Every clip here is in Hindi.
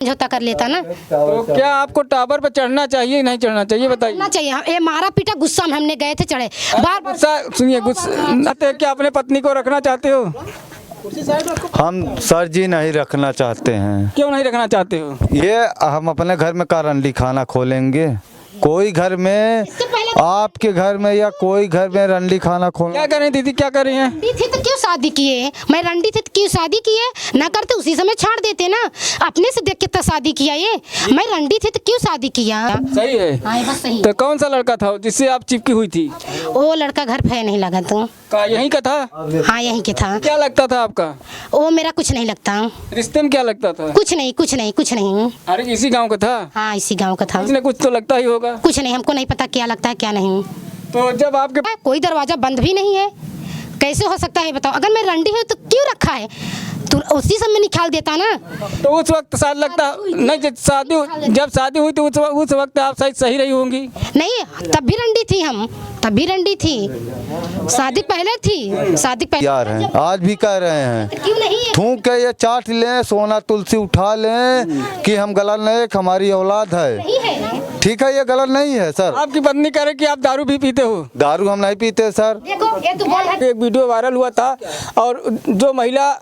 समझौता कर लेता ना। तो क्या आपको टावर पर चढ़ना चाहिए नहीं चढ़ना चाहिए बताइए? ना चाहिए। ये मारा पीटा गुस्सा में हमने गए थे, चढ़े बार बार। सुनिए, गुस्सा क्या अपने पत्नी को रखना चाहते हो? हम सर जी नहीं रखना चाहते हैं। क्यों नहीं रखना चाहते हो? ये हम अपने घर में कारंडी खाना खोलेंगे। कोई घर में, आपके घर में या कोई घर में रंडी खाना खोल। क्या करें दीदी, क्या कर रही हैं? रंडी थी तो क्यों शादी किए? मैं रंडी थी तो क्यों शादी किए? ना करते उसी समय छाड़ देते ना। अपने से देख के तो शादी किया ये। मैं रंडी थी तो क्यों शादी किया? सही है। हाँ, बस सही। तो कौन सा लड़का था जिससे आप चिपकी हुई थी? वो लड़का घर पे नहीं लगा तो। का यहीं का था? हाँ, यहीं के था। क्या लगता था आपका? वो मेरा कुछ नहीं लगता। रिश्ते में क्या लगता था? कुछ नहीं, कुछ नहीं, कुछ नहीं। अरे इसी गांव का था? हाँ, इसी गांव का था। इसने कुछ तो लगता ही होगा। कुछ नहीं, हमको नहीं पता क्या लगता है क्या नहीं। तो जब आपके कोई दरवाजा बंद भी नहीं है, कैसे हो सकता है बताओ? अगर मैं रंडी हूँ तो क्यों रखा है? तो उसी समय निकाल देता ना। तो उस वक्त शायद लगता नहीं, जब शादी हुई तो उस वक्त आप शायद सही रही होंगी। नहीं, तब भी रंडी थी हम, तब भी रंडी थी। शादी पहले थी, शादी पहले यार हैं, आज भी कह रहे हैं क्यों नहीं है? थूक के ये चाट लें, सोना तुलसी उठा लें कि हम गलत नहीं, हमारी औलाद है। नहीं है। ठीक है, ये गलत नहीं है सर। आपकी पत्नी कह रही कि आप दारू भी पीते हो? दारू हम नहीं पीते सर। देखो, ये तो बोल है। एक वीडियो वायरल हुआ था और जो महिला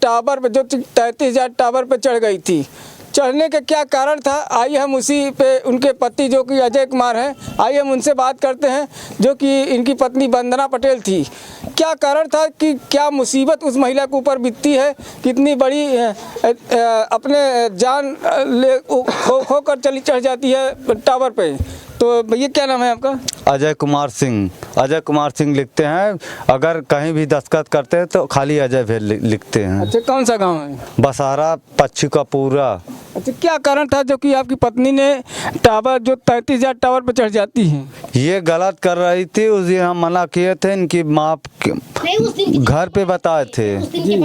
टावर पे, जो 33,000 टावर पे चढ़ गई थी, चढ़ने का क्या कारण था? आइए हम उसी पे, उनके पति जो कि अजय कुमार हैं, आइए हम उनसे बात करते हैं, जो कि इनकी पत्नी वंदना पटेल थी। क्या कारण था कि क्या मुसीबत उस महिला के ऊपर बीतती है? कितनी बड़ी अपने जान खो कर चली चढ़ जाती है टावर पे। तो भैया क्या नाम है आपका? अजय कुमार सिंह। अजय कुमार सिंह लिखते हैं, अगर कहीं भी दस्तखत करते हैं तो खाली अजय भी लिखते हैं। अच्छा, कौन सा गांव है? बसारा पश्चिम का पूरा। अच्छा, क्या कारण था जो कि आपकी पत्नी ने टावर, जो 33,000 टावर पर चढ़ जाती है? ये गलत कर रही थी, उस दिन हम मना किए थे, इनकी माँ घर पे बताए थे।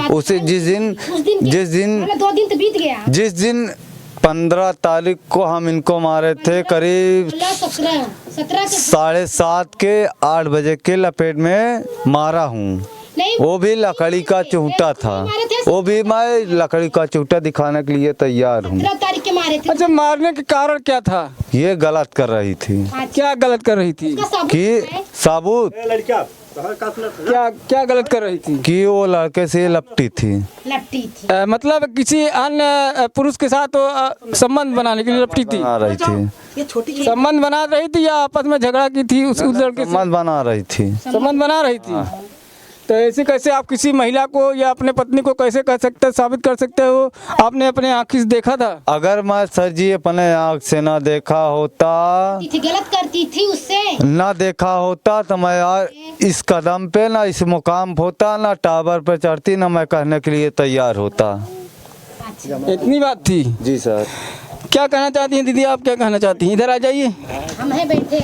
उसे जिस दिन 15 तारीख को हम इनको मारे थे, करीब 7:30 के 8 बजे के लपेट में मारा हूँ। वो भी लकड़ी का चूटा था, वो भी मैं लकड़ी का चूटा दिखाने के लिए तैयार हूँ। अच्छा, मारने के कारण क्या था? ये गलत कर रही थी। क्या गलत कर रही थी? कि साबुत क्या गलत कर रही थी? कि वो लड़के से लपटी थी। मतलब किसी अन्य पुरुष के साथ वो संबंध बनाने के लिए लपटी थी? बना रही थी। संबंध बना रही थी या आपस में झगड़ा की थी? उस लड़के से संबंध बना रही थी। संबंध बना रही थी। तो ऐसे कैसे आप किसी महिला को या अपने पत्नी को कैसे कह सकते, साबित कर सकते हो? आपने अपने आँखों से देखा था? अगर मैं सर जी अपने आँख से ना देखा होता, गलत करती थी उससे, ना देखा होता तो मैं यार इस कदम पे, ना इस मुकाम होता, ना टावर पे चढ़ती, ना मैं कहने के लिए तैयार होता। इतनी बात थी? जी सर। क्या कहना चाहती हैं दीदी, आप क्या कहना चाहती हैं? इधर आ जाइए, हम है बैठे।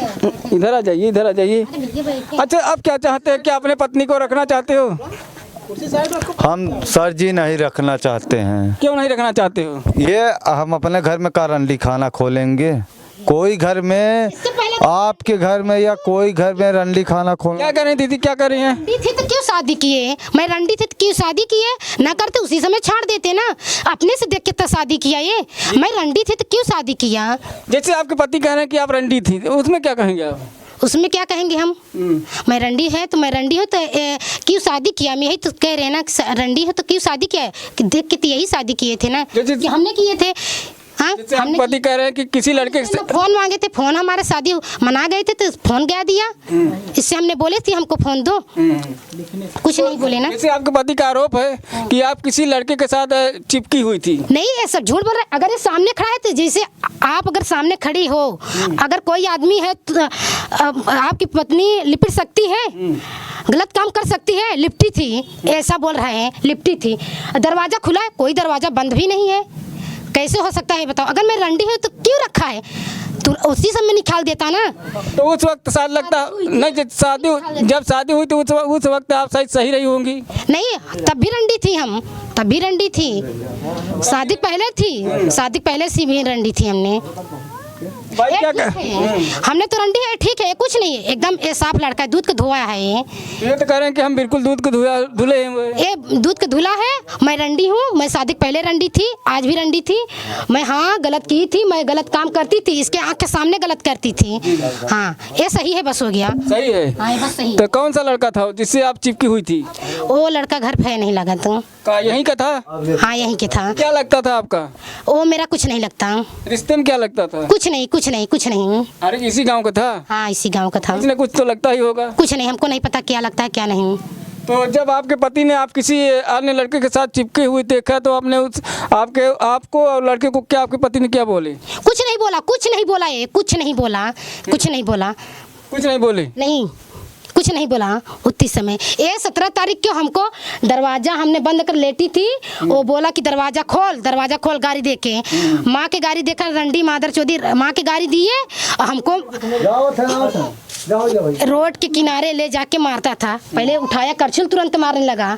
इधर आ जाइए, इधर आ जाइए। अच्छा, आप क्या चाहते हैं? क्या अपने पत्नी को रखना चाहते हो? हम सर जी नहीं रखना चाहते हैं। क्यों नहीं रखना चाहते हो? ये हम अपने घर में कारंडी खाना खोलेंगे। कोई घर में, आपके घर में या कोई घर में रंडी खाना खोल। क्या करें दीदी, क्या कर रही हैं? रंडी थी तो क्यों शादी किए? मैं रंडी थी तो क्यों शादी किए? ना करते उसी समय छाड़ देते ना। अपने से देख के तो शादी किया ये। मैं रंडी थी तो क्यों शादी किया? जैसे आपके पति कह रहे हैं कि आप रंडी थी, उसमें क्या कहेंगे आप? उसमें क्या कहेंगे हम? मैं रंडी है तो मैं रंडी हूँ तो क्यों शादी किया? मैं यही तो कह रहे हैं ना, रंडी हो तो क्यों शादी किया? देख के तो यही शादी किए थे ना, कि हमने किए थे। हाँ, हमने पति कह रहे हैं कि किसी लड़के से फोन मांगे थे, फोन हमारे शादी मना गए थे तो फोन गया दिया। इससे हमने बोले थे हमको फोन दो, कुछ नहीं बोले ना। जैसे आपके पति का आरोप है कि आप किसी लड़के के साथ चिपकी हुई थी। नहीं, ऐसा झूठ बोल रहे। अगर ये सामने खड़ा है तो जैसे आप अगर सामने खड़ी हो, अगर कोई आदमी है तो आपकी पत्नी लिपट सकती है, गलत काम कर सकती है। लिपटी थी, ऐसा बोल रहे हैं, लिपटी थी। दरवाजा खुला है, कोई दरवाजा बंद भी नहीं है, कैसे हो सकता है बताओ? अगर मैं रंडी हूँ तो क्यों रखा है? तो उसी समय निकाल देता ना। तो उस वक्त शायद लगता नहीं, जब शादी हुई तो उस वक्त आप शायद सही रही होंगी। नहीं, तब भी रंडी थी हम, तब भी रंडी थी। शादी पहले थी, शादी पहले से भी रंडी थी हमने। भाई क्या ठीक है। हमने तो रंडी है, ठीक है, कुछ नहीं है, एकदम ये साफ लड़का है, दूध का धोया है ये तो कह रहे हैं कि हम बिल्कुल दूध को धुले हैं। ये दूध का धुला है। मैं रंडी हूँ, मैं शादी के पहले रंडी थी, आज भी रंडी थी मैं। हाँ गलत की थी, मैं गलत काम करती थी, इसके आँख के सामने गलत करती थी। हाँ ये सही है, बस हो गया। सही है। हाँ ये बस सही। तो कौन सा लड़का था जिससे आप चिपकी हुई थी? वो लड़का घर पे नहीं लगा तो। का यहीं का था? हाँ यहीं के था। क्या लगता था आपका? वो मेरा कुछ नहीं लगता। रिश्ते में क्या लगता था? कुछ नहीं कुछ नहीं कुछ नहीं। अरे इसी गांव का था? हाँ इसी गांव का था। कुछ न कुछ तो लगता ही होगा। कुछ नहीं, हमको नहीं पता क्या लगता है क्या नहीं। तो जब आपके पति ने आप किसी अन्य लड़के के साथ चिपके हुए देखा तो आपने उस आपको और लड़के को क्या, आपके पति ने क्या बोले? कुछ नहीं बोला, कुछ नहीं बोला, ये कुछ नहीं बोला, कुछ नहीं बोला। कुछ नहीं बोले? नहीं कुछ नहीं बोला उतनी समय। ये 17 तारीख को हमको दरवाजा हमने बंद कर लेटी थी, वो बोला कि दरवाजा खोल गाड़ी दे के। माँ के गाड़ी देखकर रंडी मादर चौधरी माँ के गाड़ी दिए और हमको रोड के किनारे ले जाके मारता था। पहले उठाया करछुल, तुरंत मारने लगा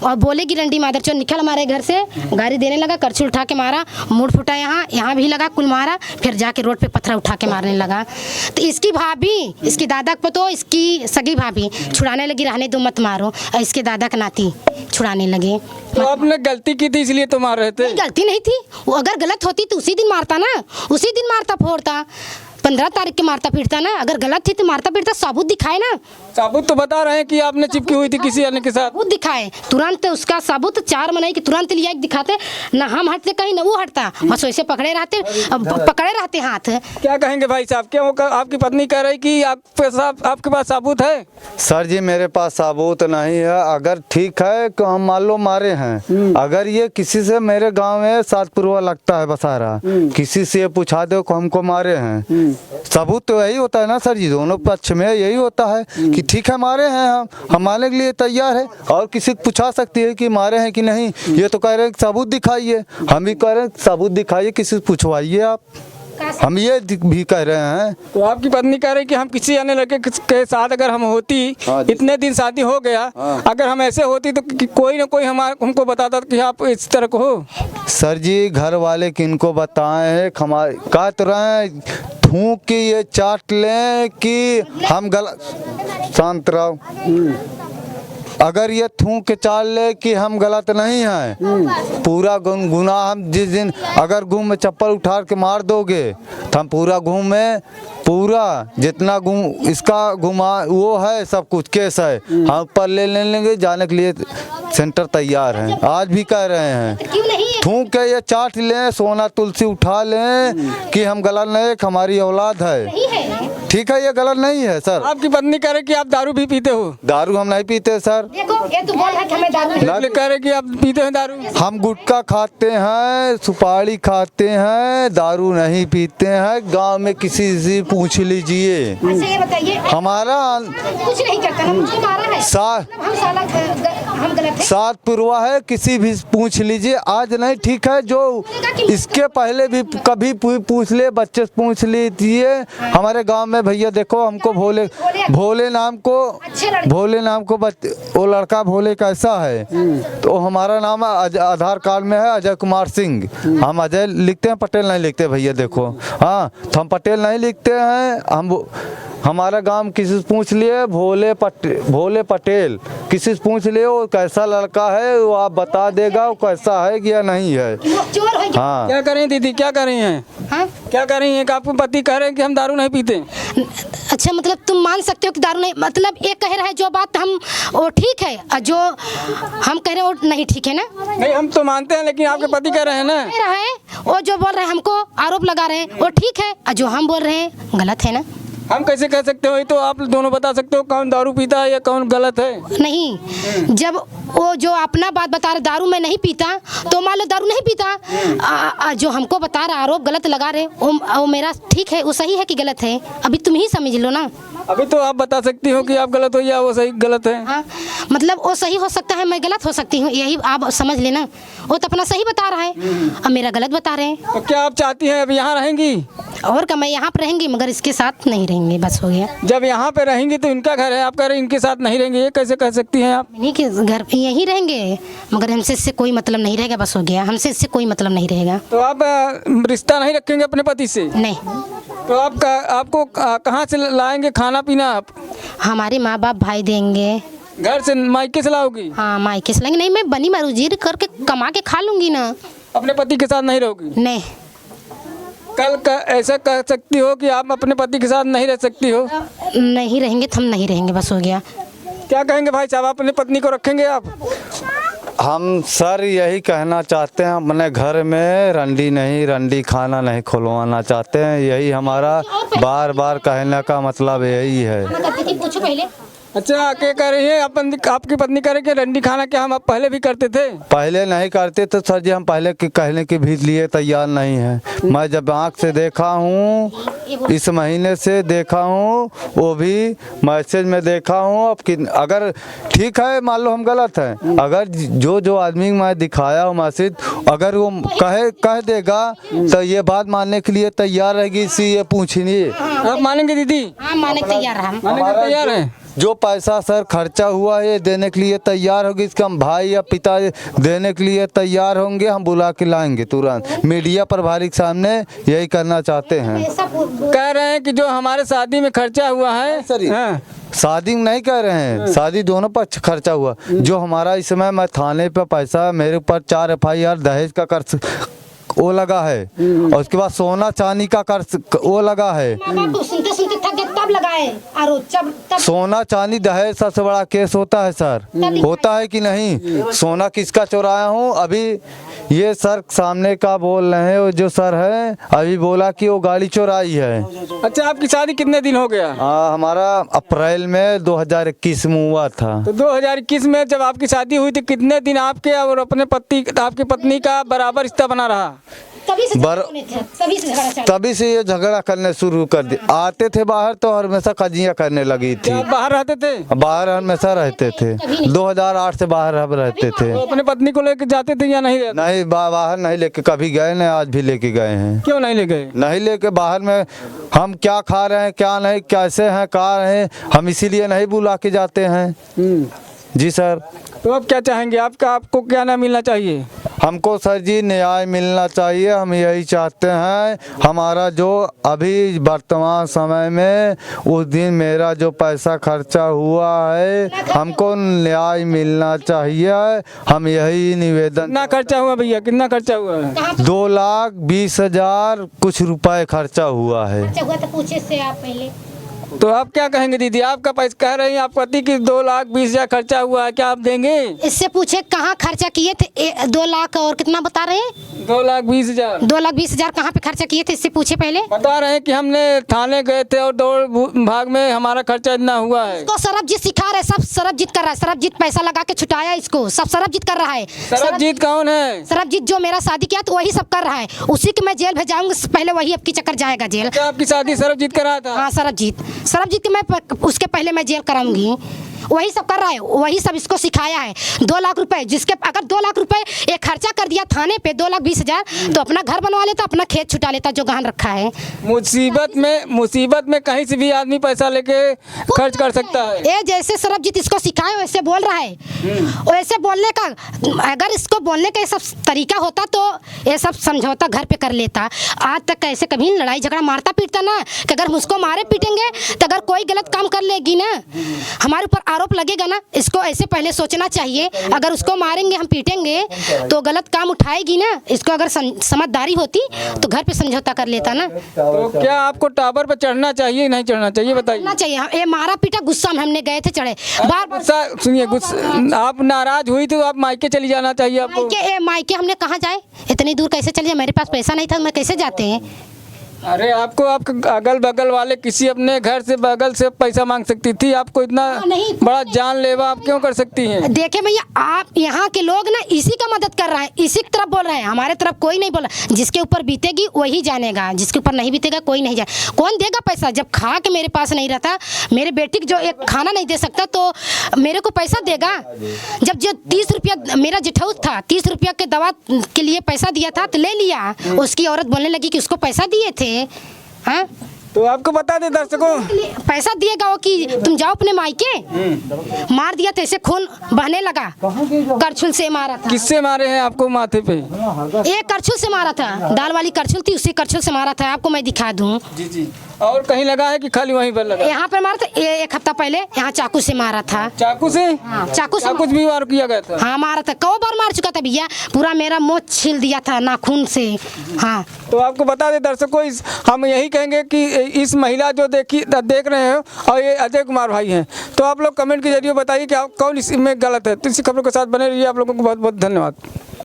और बोले कि रंडी मादर चौधरी निकल हमारे घर से। गाड़ी देने लगा, करछुल उठा के मारा, मुड़ फुटा, यहाँ भी लगा, कुल मारा, फिर जाके रोड पे पत्थर उठा के मारने लगा। तो इसकी भाभी, इसकी दादा को तो इसकी सगी भाभी छुड़ाने लगी, रहने दो मत मारो, और इसके दादा का नाती छुड़ाने लगे। तो आपने गलती की थी इसलिए तो मार रहे थे? गलती नहीं थी, वो अगर गलत होती तो उसी दिन मारता ना, उसी दिन मारता फोड़ता, 15 तारीख के मारता पीटता ना। अगर गलत थी तो मारता पीटता, सबूत दिखाए ना। सबूत तो बता रहे हैं कि आपने चिपकी हुई थी किसी अन्य के साथ। सबूत दिखाए, तुरंत उसका सबूत 4 महीने की तुरंत लिया दिखाते ना। हम हटते कहीं ना वो हटता, बस वैसे पकड़े रहते हाथ। क्या कहेंगे भाई साहब? क्या वो आपकी पत्नी कह रही कि आपके पास सबूत है? सर जी मेरे पास सबूत नहीं है। अगर ठीक है तो हम मान लो मारे हैं। अगर ये किसी से, मेरे गांव में सातपुरवा लगता है बसारा, किसी से पूछा दो को हमको मारे हैं, सबूत तो यही होता है ना सर जी, दोनों पक्ष में यही होता है कि ठीक है मारे हैं, हम मारने के लिए तैयार है। और किसी को पूछा सकती है कि मारे हैं कि नहीं, ये तो कह रहे हैं सबूत दिखाइए, हम भी कह रहे हैं सबूत दिखाइए, किसी से पूछवाइए आप, हम ये भी कह रहे हैं। तो आपकी पत्नी कह रही कि हम किसी अन्य लड़के के साथ अगर हम होती, इतने दिन शादी हो गया, अगर हम ऐसे होती तो कोई ना कोई हमको बताता कि आप इस तरह को हो। सर जी घर वाले किनको बताए हैं, कह तो रहे हैं थूक के ये चाट लें कि हम गलत, शांत रहो, अगर ये थूक के चाल ले कि हम गलत नहीं हैं, पूरा गुनाह हम जिस दिन अगर घूम में चप्पल उठा के मार दोगे तो हम पूरा घूम में पूरा जितना इसका घुमा वो है सब कुछ केस है, हम ऊपर ले लेंगे, जाने के लिए सेंटर तैयार हैं, आज भी कह रहे हैं। थूक के ये चाट लें, सोना तुलसी उठा लें कि हम गलत नहीं, हमारी औलाद है, ठीक है ये गलत नहीं है सर। आपकी पत्नी कह रही कि आप दारू भी पीते हो? दारू हम नहीं पीते सर। ये तो बोल रहा है कि हमें दारू कह रहे कि आप पीते हैं दारू? हम गुटखा खाते हैं, सुपारी खाते हैं, दारू नहीं पीते हैं। गांव में किसी से पूछ लीजिए, ये बताइए, हमारा कुछ नहीं करता ना, मुझे मारा है, हम गलत है। सात पुरवा है, किसी भी पूछ लीजिए, आज नहीं ठीक है, जो इसके पहले भी कभी पूछ ले, बच्चे से पूछ लीजिए हमारे गांव में, भैया देखो हमको भोले नाम को वो लड़का भोले कैसा है, तो हमारा नाम आधार कार्ड में है अजय कुमार सिंह, हम अजय लिखते हैं, पटेल नहीं लिखते भैया देखो। हाँ तो हम पटेल नहीं लिखते हैं, हम हमारा गांव किसी से पूछ लिए भोले पटेल, किसी से पूछ लिए वो कैसा लड़का है, वो आप बता देगा वो कैसा है या नहीं है। हाँ क्या करें दीदी, क्या कर रही हैं? हाँ? क्या कर रही हैं कि आपके पति कह रहे हैं कि हम दारू नहीं पीते? अच्छा मतलब तुम मान सकते हो कि दारू नहीं, मतलब ये कह रहा है जो बात हम वो ठीक है, और जो हम कह रहे हैं वो नहीं ठीक है ना? नहीं हम तो मानते हैं, लेकिन आपके पति कह रहे हैं ना, कह रहा है वो जो बोल रहे हैं हमको आरोप लगा रहे हैं वो ठीक है, और जो हम बोल रहे हैं गलत है ना। हम कैसे कह सकते हो? ये तो आप दोनों बता सकते हो कौन दारू पीता है या कौन गलत है। नहीं, जब वो जो अपना बात बता रहे दारू में नहीं पीता, तो मान लो दारू नहीं पीता, जो हमको बता रहा आरोप गलत लगा रहे वो मेरा ठीक है, वो सही है कि गलत है, अभी तुम ही समझ लो ना। अभी तो आप बता सकती हो कि आप गलत हो या वो सही गलत है। हाँ मतलब वो सही हो सकता है, मैं गलत हो सकती हूँ, यही आप समझ लेना। वो तो अपना सही बता रहा है, अब मेरा गलत बता रहे हैं। तो क्या आप चाहती हैं अब यहाँ रहेंगी? और क्या, मैं यहाँ पर रहेंगी मगर इसके साथ नहीं रहेंगे, बस हो गया। जब यहाँ पे रहेंगी तो इनका घर है, आप कह रहे इनके साथ नहीं रहेंगे, ये कैसे कह सकती हैं आप? नहीं कि घर यहीं रहेंगे मगर हमसे इससे कोई मतलब नहीं रहेगा, बस हो गया, हमसे इससे कोई मतलब नहीं रहेगा। तो आप रिश्ता नहीं रखेंगे अपने पति से? नहीं तो आपको कहाँ से लाएंगे खाना पीना आप? हमारे माँ बाप भाई देंगे। घर से मायके से लाओगी? हाँ मायके से लाएंगे। नहीं, मैं बनी मजदूरी करके कमा के खा लूँगी ना। अपने पति के साथ नहीं रहोगी? नहीं। ऐसा कह सकती हो कि आप अपने पति के साथ नहीं रह सकती हो? नहीं रहेंगे तो हम नहीं रहेंगे, बस हो गया। क्या कहेंगे भाई साहब, अपनी पत्नी को रखेंगे आप? हम सर यही कहना चाहते हैं, अपने घर में रंडी खाना नहीं खुलवाना चाहते हैं। यही हमारा बार बार कहने का मतलब यही है। पूछो पहले। अच्छा, क्या कह रही है आपकी पत्नी? कह रही कि रंडी खाना क्या हम पहले भी करते थे? पहले नहीं करते तो सर जी हम पहले के कहने के भी लिए तैयार नहीं हैं। मैं जब आँख से देखा हूँ, इस महीने से देखा हूँ, वो भी मैसेज में देखा हूँ। अब अगर ठीक है, मान लो हम गलत हैं, अगर जो आदमी मैं दिखाया हूँ मैसेज, अगर वो कह देगा तो ये बात मानने के लिए तैयार रहेगी। इसी ये पूछिए, आप मानेंगे दीदी? हाँ माने तैयार हम। मानने के तैयार हैं? जो पैसा सर खर्चा हुआ है देने के लिए तैयार होगी। इसका हम भाई या पिता देने के लिए तैयार होंगे, हम बुला के लाएंगे तुरंत। मीडिया प्रभारी के सामने यही करना चाहते हैं। कह रहे हैं कि जो हमारे शादी में खर्चा हुआ है सर, हाँ। शादी में नहीं कह रहे हैं, शादी दोनों पक्ष खर्चा हुआ। जो हमारा इस समय मैं थाने पे पैसा, मेरे ऊपर 4 FIR दहेज का कर्ज वो लगा है, और उसके बाद सोना चांदी का कर्ज वो लगा है। सुनते सुनते थक गए तब लगाए आरोप। तब सोना चांदी दहेज सबसे बड़ा केस होता है सर, होता है कि नहीं? सोना किसका चुराया हूँ? अभी ये सर सामने का बोल रहे हैं, जो सर है अभी बोला कि वो गाड़ी चुराई है। अच्छा, आपकी शादी कितने दिन हो गया? हमारा अप्रैल में 2021 में हुआ था। तो 2021 में जब आपकी शादी हुई थी, कितने दिन आपके और आपकी पत्नी का बराबर रिश्ता बना रहा? तभी से झगड़ा चला। तभी से ये झगड़ा करने शुरू कर दिया। आते थे बाहर तो हमेशा कजियां करने लगी थी। आप बाहर रहते थे? बाहर हमेशा रहते थे, 2008 से बाहर हम रहते थे। तो अपने पत्नी को लेकर जाते थे या नहीं? नहीं, बाहर नहीं लेके कभी गए, नहीं आज भी लेके गए हैं। क्यों नहीं ले गए? नहीं लेके, बाहर में हम क्या खा रहे हैं क्या नहीं, कैसे हैं कहाँ हैं, हम इसीलिए नहीं बुला के जाते हैं। जी सर। तो अब क्या चाहेंगे? आपको क्या ना मिलना चाहिए? हमको सर जी न्याय मिलना चाहिए। हम यही चाहते हैं, हमारा जो अभी वर्तमान समय में उस दिन मेरा जो पैसा खर्चा हुआ है, हमको न्याय मिलना चाहिए। हम यही निवेदन। कितना खर्चा हुआ भैया, कितना खर्चा हुआ है? 2,20,000 कुछ रुपए खर्चा हुआ है। तो पूछे से आप पहले। तो आप क्या कहेंगे दीदी? आपका पैसा कह रही हैं आप पति की 2,20,000 खर्चा हुआ है, क्या आप देंगे? इससे पूछे कहाँ खर्चा किए थे? 2 लाख और कितना बता रहे हैं? 2,20,000। 2,20,000 कहाँ पे खर्चा किए थे? इससे पूछे पहले। बता रहे हैं कि हमने थाने गए थे और दौड़ भाग में हमारा खर्चा इतना हुआ है। इसको सरबजीत सिखा रहे, सब सरबजीत कर रहा है। सरबजीत पैसा लगा के छुटाया इसको, सब सरबजीत कर रहा है। सरबजीत कौन है? सरबजीत जो मेरा शादी किया तो वही सब कर रहा है। उसी के मैं जेल भेजाऊंगी, पहले वही आपकी चक्कर जाएगा जेल। क्या आपकी शादी सरबजीत करा था? हाँ सरबजीत के मैं उसके पहले मैं जेल कराऊंगी। वही सब कर रहा है, वही सब इसको सिखाया है। 2 लाख रुपए, जिसके अगर 2 लाख रुपए एक खर्चा कर दिया थाने पे 2,20,000, तो अपना घर बनवा लेता, अपना खेत छुटा लेता जो गहन रखा है। मुसीबत में कहीं से भी आदमी पैसा लेके खर्च कर सकता है। ये जैसे सरबजीत इसको सिखाए वैसे बोल रहा है, वैसे बोलने का, अगर इसको बोलने का ये सब तरीका होता तो ये सब समझौता घर पे कर लेता। आज तक ऐसे कभी लड़ाई झगड़ा मारता पीटता ना, कि अगर मुझको मारे पीटेंगे तो अगर कोई गलत काम कर लेगी ना, हमारे ऊपर आरोप लगेगा ना, इसको ऐसे पहले सोचना चाहिए। अगर उसको मारेंगे हम पीटेंगे तो गलत काम उठाएगी ना, इसको अगर समझदारी होती तो घर पे समझौता कर लेता ना। तो क्या आपको टावर पे चढ़ना चाहिए नहीं चढ़ना चाहिए, बताइए? चढ़ना चाहिए। ये मारा पीटा, गुस्सा में हमने गए थे, चढ़े बार। सुनिए, आप नाराज हुई तो आप मायके चली जाना चाहिए आपको। मायके हमने कहाँ जाए? इतनी दूर कैसे चले जाए? मेरे पास पैसा नहीं था, मैं कैसे जाते हैं? अरे आपको आपके अगल बगल वाले किसी अपने घर से बगल से पैसा मांग सकती थी, आपको इतना बड़ा जानलेवा आप क्यों कर सकती हैं? देखे भैया, आप यहाँ के लोग ना इसी का मदद कर रहे हैं, इसी की तरफ बोल रहे हैं, हमारे तरफ कोई नहीं बोल रहा। जिसके ऊपर बीतेगी वही जानेगा, जिसके ऊपर नहीं बीतेगा कोई नहीं जाए। कौन देगा पैसा? जब खा के मेरे पास नहीं रहता, मेरे बेटी को जो एक खाना नहीं दे सकता तो मेरे को पैसा देगा? जब जो 30 रुपया मेरा जेठौत था, 30 रुपया के दवा के लिए पैसा दिया था तो ले लिया। उसकी औरत बोलने लगी कि उसको पैसा दिए थे। हाँ, तो आपको बता दें दर्शकों, पैसा दिएगा वो कि तुम जाओ अपने मायके, मार दिया तो ऐसे खून बहने लगा। करछुल से मारा था। किससे मारे हैं आपको माथे पे? एक करछुल से मारा था, दाल वाली करछुल थी, उसी करछुल से मारा था। आपको मैं दिखा दूं। जी जी। और कहीं लगा है कि खाली वहीं पर लगा? यहाँ पर मारा था, एक हफ्ता पहले यहाँ चाकू से मारा था। चाकू से? चाकू से चाकू भी वार किया गया था? हाँ मारा था, कई बार मार चुका था भैया, पूरा मेरा मुँह छील दिया था नाखून से। हाँ तो आपको बता दें दर्शकों, हम यही कहेंगे कि इस महिला जो देख रहे हैं और ये अजय कुमार भाई हैं, तो आप लोग कमेंट के जरिए बताइए कि आप कौन इसमें गलत है। तो इसी खबरों के साथ बने रहिए। आप लोगों को बहुत बहुत धन्यवाद।